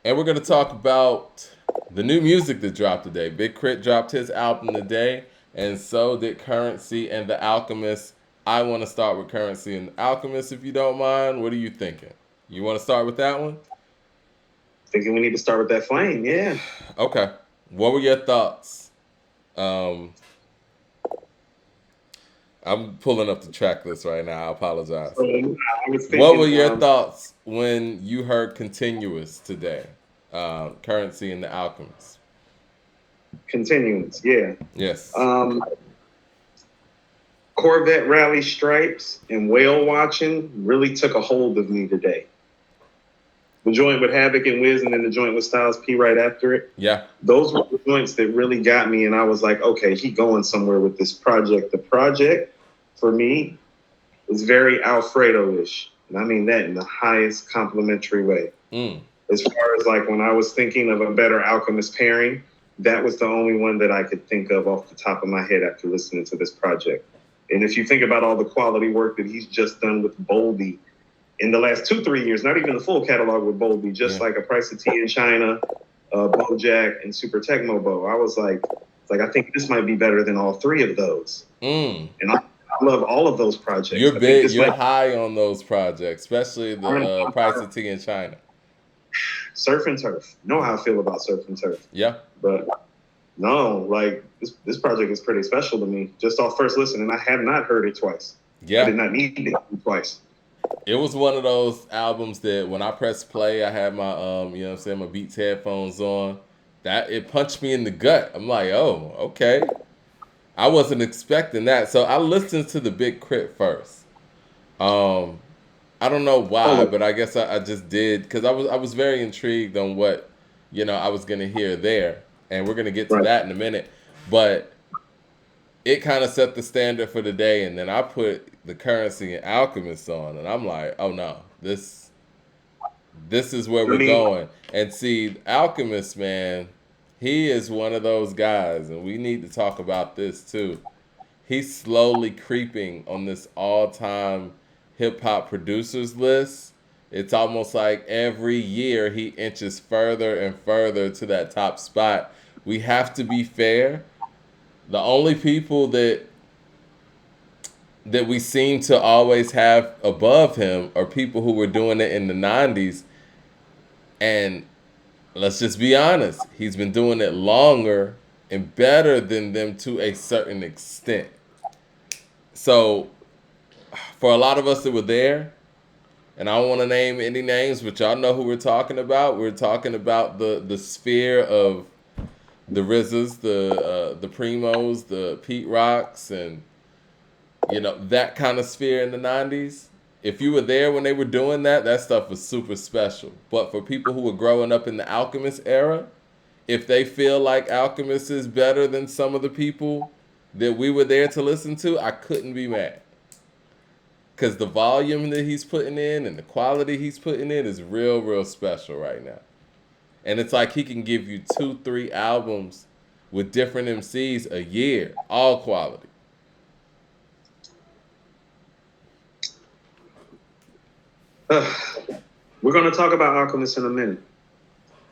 And we're going to talk about the new music that dropped today. Big Crit dropped his album today, and so did Currency and The Alchemist. I want to start with Currency and The Alchemist, if you don't mind. What are you thinking? You want to start with that one? Thinking we need to start with that flame. Yeah. Okay. What were your thoughts? Um, I'm pulling up the track list right now. I apologize. So I was What were thinking your thoughts when you heard Continuous today? Currency and The Alchemist. continuance. Yeah. Yes. Um, Corvette rally stripes and whale watching really took a hold of me today. The joint with Havoc and Wiz, and then the joint with Styles P right after it. Yeah. Those were the joints that really got me, and I was like, okay, he going somewhere with this project. The project, for me, was very Alfredo-ish, and I mean that in the highest complimentary way. Mm. As far as like when I was thinking of a better Alchemist pairing, that was the only one that I could think of off the top of my head after listening to this project. And if you think about all the quality work that he's just done with Boldy in the last 2-3 years, not even the full catalog with Boldy, just Yeah. like A Price of Tea in China, Bojack, and Super Tecmo Bow, I was like, I think this might be better than all three of those. Mm. And I love all of those projects. You're I think big. this You're might high on those projects, especially the I'm Price of Tea in China. surf and turf. You know how I feel about surf and turf. Yeah. But no, like this project is pretty special to me. Just off first listen, and I have not heard it twice. I Yeah. did not need it twice. It was one of those albums that when I pressed play, I had my you know what I'm saying, my Beats headphones on. That it punched me in the gut. I'm like, oh, okay. I wasn't expecting that. So I listened to the Big Crit first. Um, I don't know why, Oh, but I guess I just did because I was very intrigued on what I was gonna hear there, and we're gonna get to right. that in a minute. But it kind of set the standard for the day, and then I put the Currency and Alchemist on, and I'm like, oh no, this is where I we're mean, going. And see, Alchemist, man, he is one of those guys, and we need to talk about this too. He's slowly creeping on this all-time hip hop producers list. It's almost like every year he inches further and further to that top spot. We have to be fair. The only people that we seem to always have above him are people who were doing it in the 90s. And let's just be honest, he's been doing it longer and better than them to a certain extent. So, for a lot of us that were there, and I don't want to name any names, but y'all know who we're talking about. We're talking about the sphere of the RZAs, the Primos, the Pete Rocks, and that kind of sphere in the 90s. If you were there when they were doing that, that stuff was super special. But for people who were growing up in the Alchemist era, if they feel like Alchemist is better than some of the people that we were there to listen to, I couldn't be mad. Because the volume that he's putting in and the quality he's putting in is real, real special right now. And it's like he can give you 2, 3 albums with different MCs a year, all quality. we're gonna talk about Alchemist in a minute.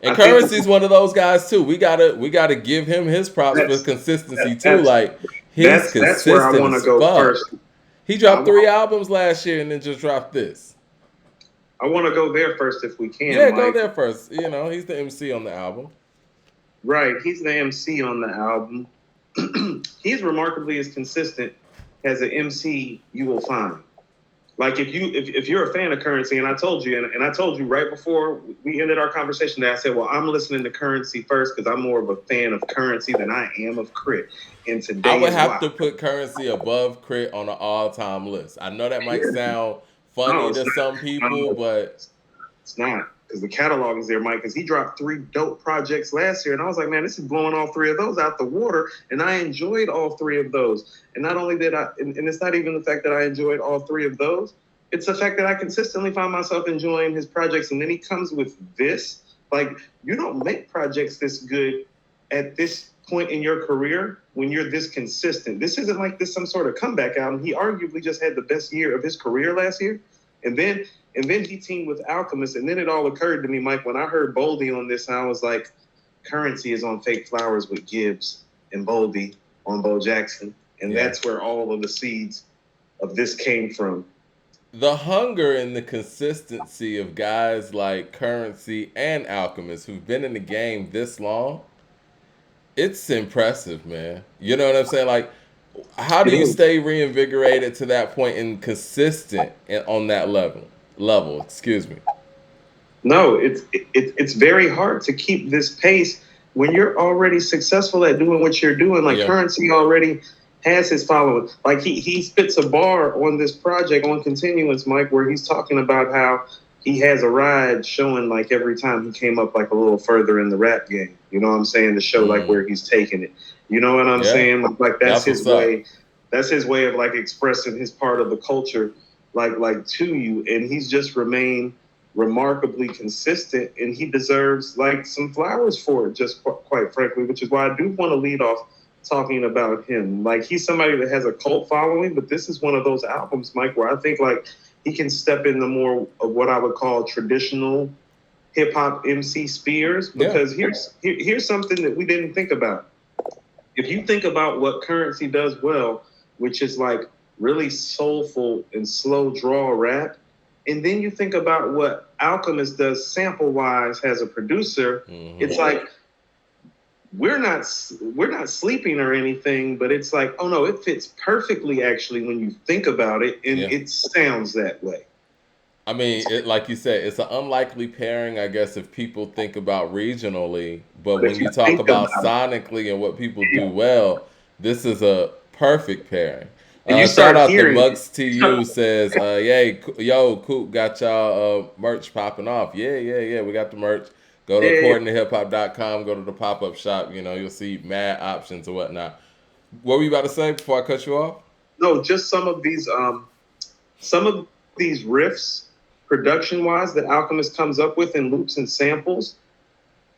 And I think Currency's one of those guys too. We gotta give him his props for that's consistency too. that's Like he's that's where I consistent want to as go fuck. first. He I, dropped 3 albums last year and then just dropped this. I want to go there first if we can, Yeah, go Mike. there first. He's the MC on the album. Right, he's the MC on the album. He's remarkably as consistent as an MC you will find. Like if you're a fan of Currency, and I told you, and I told you right before we ended our conversation that I said, well, I'm listening to Currency first because I'm more of a fan of Currency than I am of Crit. And I today would is have why. to put Currency above Crit on an all-time list. I know that might Yeah. sound No, funny it's to some not. people, but It's not because the catalog is there, Mike. Because he dropped 3 dope projects last year, and I was like, man, this is blowing all 3 of those out the water, and I enjoyed all 3 of those. And not only did and it's not even the fact that I enjoyed all 3 of those. It's the fact that I consistently find myself enjoying his projects, and then he comes with this. Like, you don't make projects this good at this point in your career when you're this consistent. This isn't like this some sort of comeback album. He arguably just had the best year of his career last year, and then And then he teamed with Alchemist, and then it all occurred to me, Mike, when I heard Boldy on this, I was like, Currency is on Fake Flowers with Gibbs and Boldy on Bo Jackson. And Yeah. that's where all of the seeds of this came from. The hunger and the consistency of guys like Currency and Alchemist who've been in the game this long, it's impressive, man. You know what I'm saying? Like, how do It you is. stay reinvigorated to that point and consistent on that level? Level, excuse me. No, it's very hard to keep this pace when you're already successful at doing what you're doing. Like Yeah. Currency already has his following. Like he spits a bar on this project on Continuance, Mike, where he's talking about how he has a ride showing like every time he came up like a little further in the rap game. You know what I'm saying? To show like Mm, where he's taking it. You know what I'm yeah, saying? Like that's that's his what's up. way. That's his way of like expressing his part of the culture, like to you. And he's just remained remarkably consistent, and he deserves like some flowers for it, just quite frankly, which is why I do want to lead off talking about him. Like he's somebody that has a cult following, but this is one of those albums, Mike, where I think like he can step into more of what I would call traditional hip hop MC Spears, Yeah. because here's something that we didn't think about. If you think about what Currency does well, which is like really soulful and slow draw rap, and then you think about what Alchemist does sample wise as a producer, Hmm. it's like we're not sleeping or anything, but it's like, oh no, it fits perfectly actually when you think about it, and Yeah. it sounds that way. I mean, it, like you said, it's an unlikely pairing, I guess, if people think about regionally. But But when if you you talk think about about sonically and what people do it, well, this is a perfect pairing. and you Shout start out to hearing Mugs it. TU says, "Yay, yo, Coop got y'all merch popping off. Yeah, yeah, yeah. We got the merch. Go to Yeah, accordingtohiphop.com. Go to the pop up shop. You know, you'll see mad options and whatnot. What were you about to say before I cut you off? no, just some of these riffs, production wise, that Alchemist comes up with in loops and samples,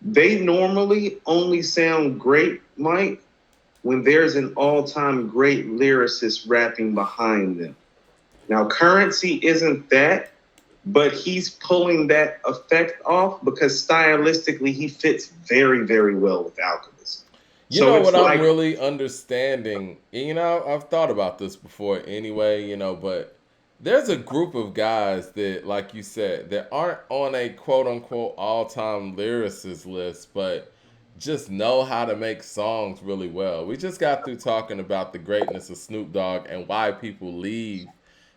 they normally only sound great, Mike, when there's an all-time great lyricist rapping behind them. Now, Currency isn't that, but he's pulling that effect off because stylistically he fits very, very well with Alchemist. You So know it's what I'm like, really understanding? You know, I've thought about this before anyway, you know, but there's a group of guys that, like you said, that aren't on a quote unquote all time lyricist list, but just know how to make songs really well. We just got through talking about the greatness of Snoop Dogg and why people leave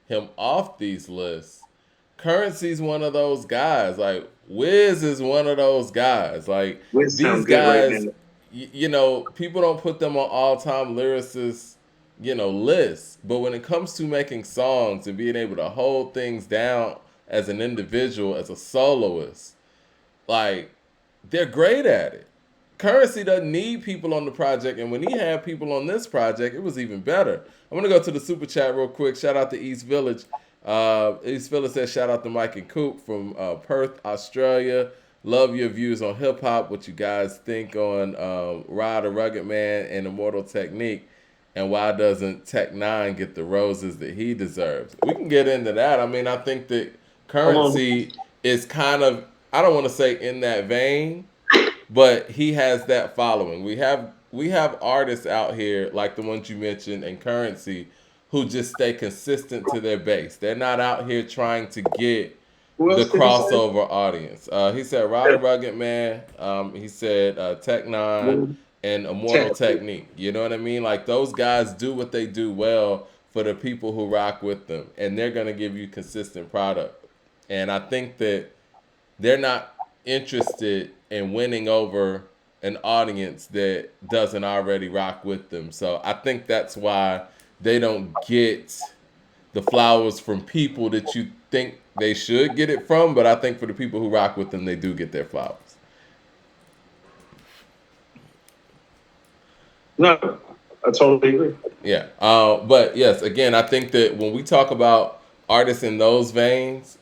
him off these lists. Currency's one of those guys. Like Wiz is one of those guys. Like Wiz these sound good right guys, now. you know, people don't put them on all-time lyricists, you know, lists. But when it comes to making songs and being able to hold things down as an individual, as a soloist, like they're great at it. Currency doesn't need people on the project, and when he had people on this project, it was even better. I'm gonna go to the super chat real quick. Shout out to East Village. East Village says shout out to Mike and Coop from Perth, Australia. Love your views on hip hop. What you guys think on Ride a Rugged Man and Immortal Technique, and why doesn't Tech Nine get the roses that he deserves? We can get into that. I mean, I think that Hold on. Currency is kind of, I don't want to say in that vein, but he has that following. We have artists out here like the ones you mentioned and Currency who just stay consistent to their base. They're not out here trying to get Who the else did he say? crossover audience. He said Ryder Rugged Man. He said Tech Nine and Immortal Tech. Technique. You know what I mean? Like those guys do what they do well for the people who rock with them, and they're gonna give you consistent product. And I think that they're not interested in winning over an audience that doesn't already rock with them. So I think that's why they don't get the flowers from people that you think they should get it from. But I think for the people who rock with them, they do get their flowers. No, I totally agree. Yeah. But yes, again, I think that when we talk about artists in those veins,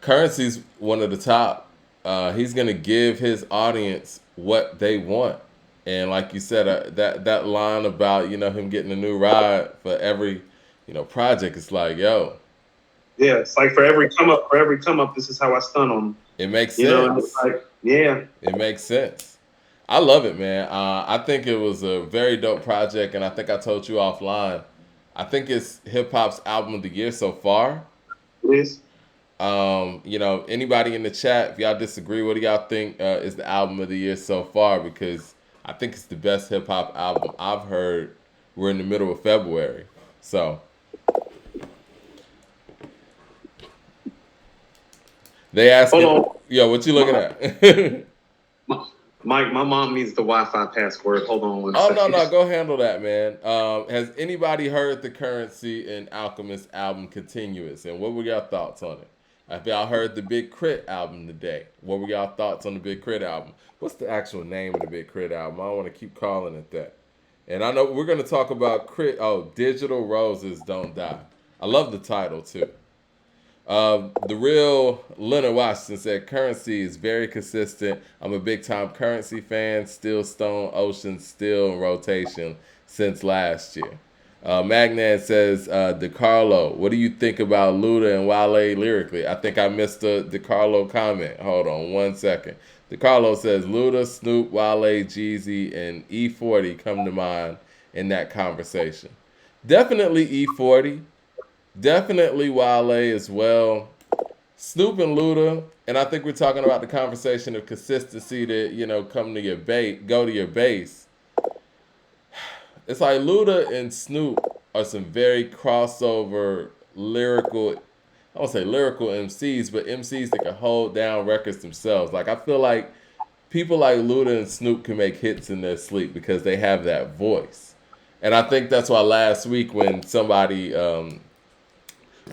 Currency's one of the top. He's gonna give his audience what they want, and like you said, that line about him getting a new ride for every project, it's like, yo, Yeah, it's like for every come up, this is how I stun on them. It makes You know, and it's sense. like, yeah. It makes sense. I love it, man. I think it was a very dope project, and I think I told you offline. I think it's hip hop's album of the year so far. It is. Anybody in the chat, if y'all disagree, what do y'all think is the album of the year so far? Because I think it's the best hip hop album I've heard. We're in the middle of February, so they Hold asking, on. yo, what you looking My, at? my, my mom needs the Wi-Fi password. Hold on one Oh no, second. no, go handle that, man. Has anybody heard the Currency and Alchemist album Continuance, and what were y'all thoughts on it? If y'all heard the Big Crit album today, what were y'all thoughts on the Big Crit album? What's the actual name of the Big Crit album? I don't want to keep calling it that. And I know we're gonna talk about Crit. Oh, Digital Roses Don't Die. I love the title too. The real Leonard Washington said currency is very consistent. I'm a big time currency fan. Still Stone Ocean, still in rotation since last year. Magnan says, DeCarlo, what do you think about Luda and Wale lyrically? I think I missed the DeCarlo comment. Hold on one second. DeCarlo says, Luda, Snoop, Wale, Jeezy, and E40 come to mind in that conversation. Definitely E40. Definitely Wale as well. Snoop and Luda, and I think we're talking about the conversation of consistency to, come to your base, go to your base. It's like Luda and Snoop are some very crossover lyrical, I won't say lyrical MCs, but MCs that can hold down records themselves. Like I feel like people like Luda and Snoop can make hits in their sleep because they have that voice. And I think that's why last week when somebody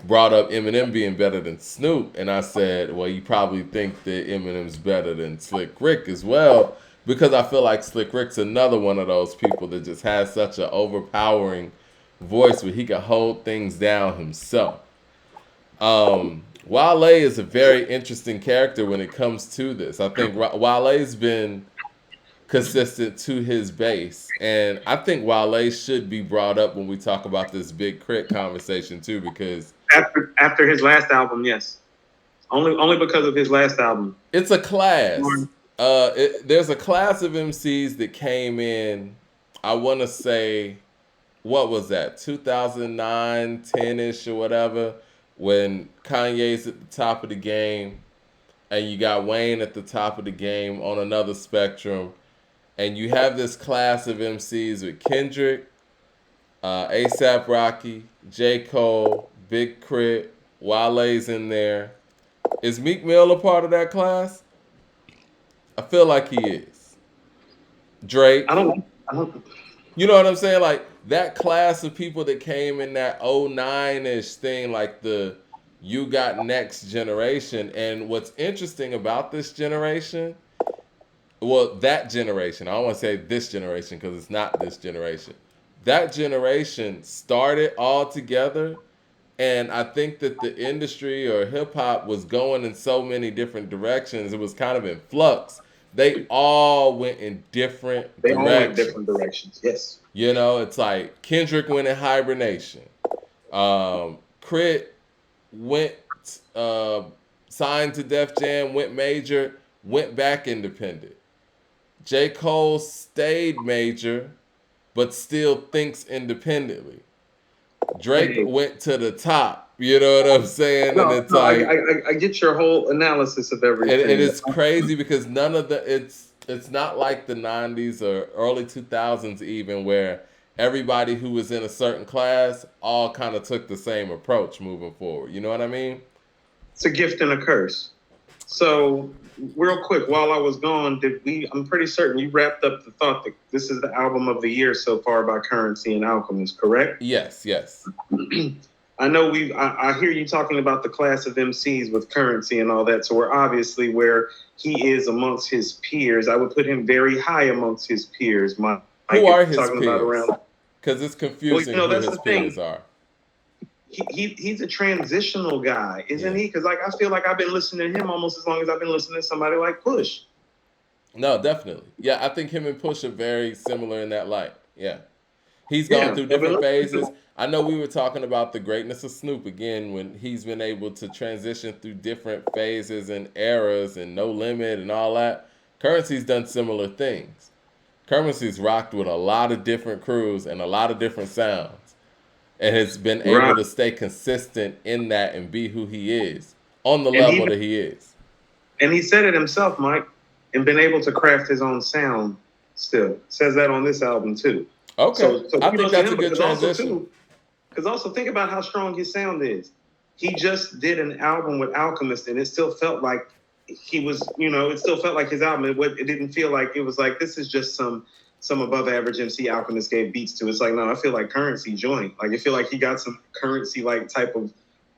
brought up Eminem being better than Snoop, and I said, well, you probably think that Eminem's better than Slick Rick as well, because I feel like Slick Rick's another one of those people that just has such an overpowering voice where he can hold things down himself. Wale is a very interesting character when it comes to this. I think Wale's been consistent to his base. And I think Wale should be brought up when we talk about this Big Crit conversation too, because After his last album, yes. Only because of his last album. it's a class. There's a class of MCs that came in, I want to say, what was that, 2009, 10-ish or whatever, when Kanye's at the top of the game and you got Wayne at the top of the game on another spectrum. And you have this class of MCs with Kendrick, ASAP Rocky, J. Cole, Big Crit, Wale's in there. Is Meek Mill a part of that class? I feel like he is. Drake. I don't. You know what I'm saying? Like that class of people that came in that 09-ish thing, like the you got next generation. And what's interesting about this generation, well, that generation, I don't want to say this generation because it's not this generation. That generation started all together, and I think that the industry or hip hop was going in so many different directions. It was kind of in flux. They all went in different They all went different directions. directions. Yes. It's like Kendrick went in hibernation. Crit went signed to Def Jam, went major, went back independent. J. Cole stayed major, but still thinks independently. Drake Hey, went to the top. You know what I'm saying? And no, it's no, like I get your whole analysis of it everything. is crazy because none of the it's not like the 90s or early 2000s even where everybody who was in a certain class all kind of took the same approach moving forward. You know what I mean? It's a gift and a curse. So, real quick, while I was gone, did we? I'm pretty certain you wrapped up the thought that this is the album of the year so far by Currency and Alchemist, correct? Yes, yes. I know we. I hear you talking about the class of MCs with Currency and all that. So we're obviously where he is amongst his peers. I would put him very high amongst his peers. Mike, Who if are you're his talking about peers? around. Because it's Well, confusing who that's his the thing. peers are. He's a transitional guy, isn't Yeah. he? Because like I feel like I've been listening to him almost as long as I've been listening to somebody like Push. No, definitely. Yeah, I think him and Push are very similar in that light. Yeah. He's gone Yeah, through but different listen, phases. I know we were talking about the greatness of Snoop again when he's been able to transition through different phases and eras and No Limit and all that. Currency's done similar things. Currency's rocked with a lot of different crews and a lot of different sounds and has been able right. to stay consistent in that and be who he is on the And level he that he is. and he said it himself, Mike, and been able to craft his own sound. Still says that on this album too. Okay. So I think kudos to that's a him, good transition. because also think about how strong his sound is. He just did an album with Alchemist, and it still felt like he was, it still felt like his album. It didn't feel like it was like this is just some above average MC Alchemist gave beats to. It's like no, I feel like Currency joint. Like I feel like he got some Currency like type of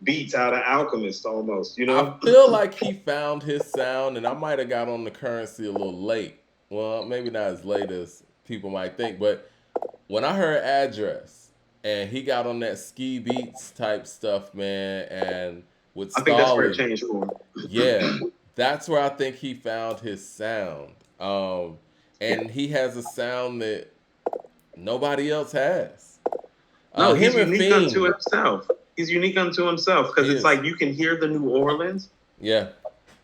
beats out of Alchemist almost. I feel like he found his sound, and I might have got on the Currency a little late. Well, maybe not as late as people might think, but when I heard Address and he got on that ski beats type stuff, man, and with I think that's where it Stalin, changed for yeah, him. that's where I think he found his sound. Yeah. And he has a sound that nobody else has. No, he's Him and unique unto Fiend, himself. He's unique unto himself because he it's is. like you can hear the New Orleans. Yeah,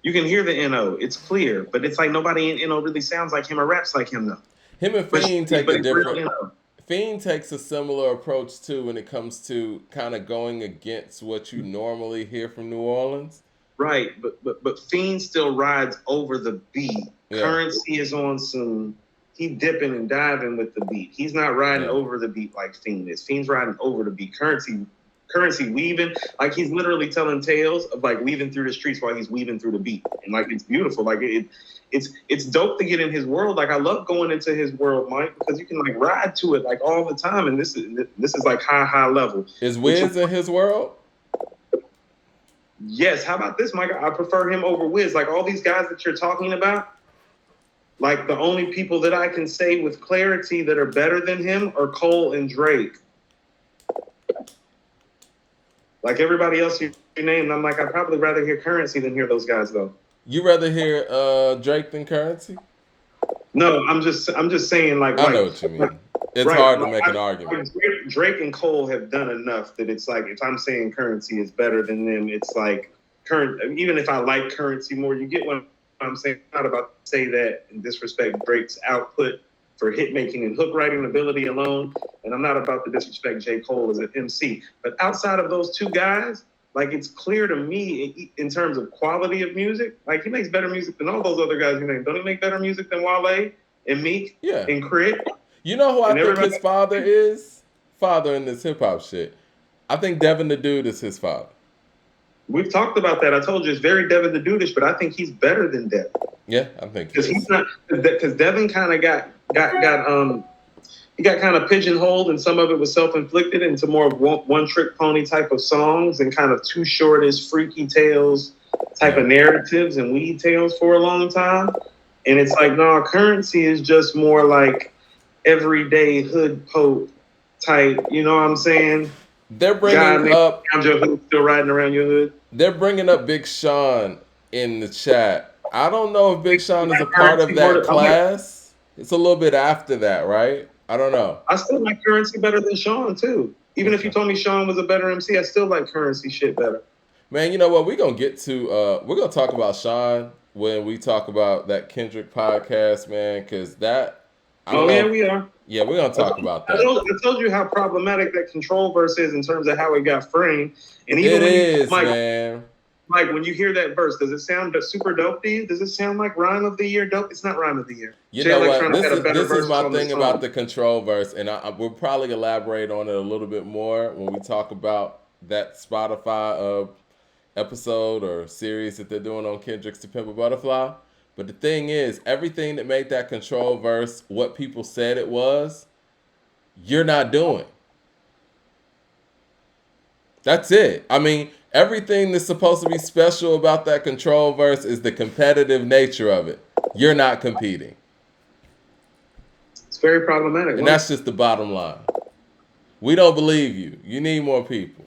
You can hear the NO. It's clear, but it's like nobody in NO really sounds like him or raps like him though. him and But Fiend take but a it's real different. NO. Fiend takes a similar approach too when it comes to kind of going against what you normally hear from New Orleans. Right, but Fiend still rides over the beat. Yeah, Currency is on some. He dipping and diving with the beat. He's not riding yeah, over the beat like Fiend is. Fiend's riding over the beat. Currency weaving, like he's literally telling tales of like weaving through the streets while he's weaving through the beat, and like it's beautiful. Like it's dope to get in his world. Like I love going into his world, Mike, because you can like ride to it like all the time, and this is like high level. is Which Wiz in his world? yes, how about this, Mike? I prefer him over Wiz. Like all these guys that you're talking about, like the only people that I can say with clarity that are better than him are Cole and Drake. Like everybody else you named, I'm like I'd probably rather hear Currency than hear those guys though. You rather hear Drake than Currency? No, I'm just saying I know what you like mean. It's right. hard to make an argument. Drake and Cole have done enough that it's like if I'm saying Currency is better than them, it's like current. Even if I like Currency more, you get what I'm saying. I'm not about to say that and disrespect Drake's output for hit making and hook writing ability alone, and I'm not about to disrespect J. Cole as an MC. But outside of those two guys, like it's clear to me in terms of quality of music, like he makes better music than all those other guys you named. Don't he make better music than Wale and Meek Yeah. and Crit? You know who I And think everybody, his father is? Father in this hip hop shit. I think Devin the Dude is his father. we've talked about that. I told you it's very Devin the Dudish, but I think he's better than Devin Yeah, I think he because is. he's not because Devin kind of got he got kind of pigeonholed, and some of it was self-inflicted into more of one-trick pony type of songs and kind of too short as freaky tales type Yeah. of narratives and weed tales for a long time. And it's like, no, Currency is just more like everyday hood pope type. You know what I'm saying? They're Guy bringing named up around your hood, still riding around your hood. Big Sean in the chat. I don't know if Big Sean is a Like part of Currency more. that class. It's a little bit after that, right? I don't know. I still like Currency better than Sean too. Even if you Okay. told me Sean was a better MC, I still like Currency shit better. Man, you know what? We're gonna talk about Sean when we talk about that Kendrick podcast, man, because that I don't Oh yeah, know. we are. Yeah, we're gonna talk about I that. told, I told you how problematic that control verse is in terms of how it got framed. And even It when you, is, Mike, man. Mike, when you hear that verse, does it sound super dope to you? Does it sound like Rhyme of the Year dope? It's not Rhyme of the Year. You Jay know what? Electronica had a better This is verse my on the thing about song. the control verse, and we'll probably elaborate on it a little bit more when we talk about that Spotify episode or series that they're doing on Kendrick's To Pimp a Butterfly. But the thing is, everything that made that control verse what people said it was, you're not doing. That's it. I mean, everything that's supposed to be special about that control verse is the competitive nature of it. You're not competing. It's very problematic. And Mike. that's just the bottom line. We don't believe you. You need more people.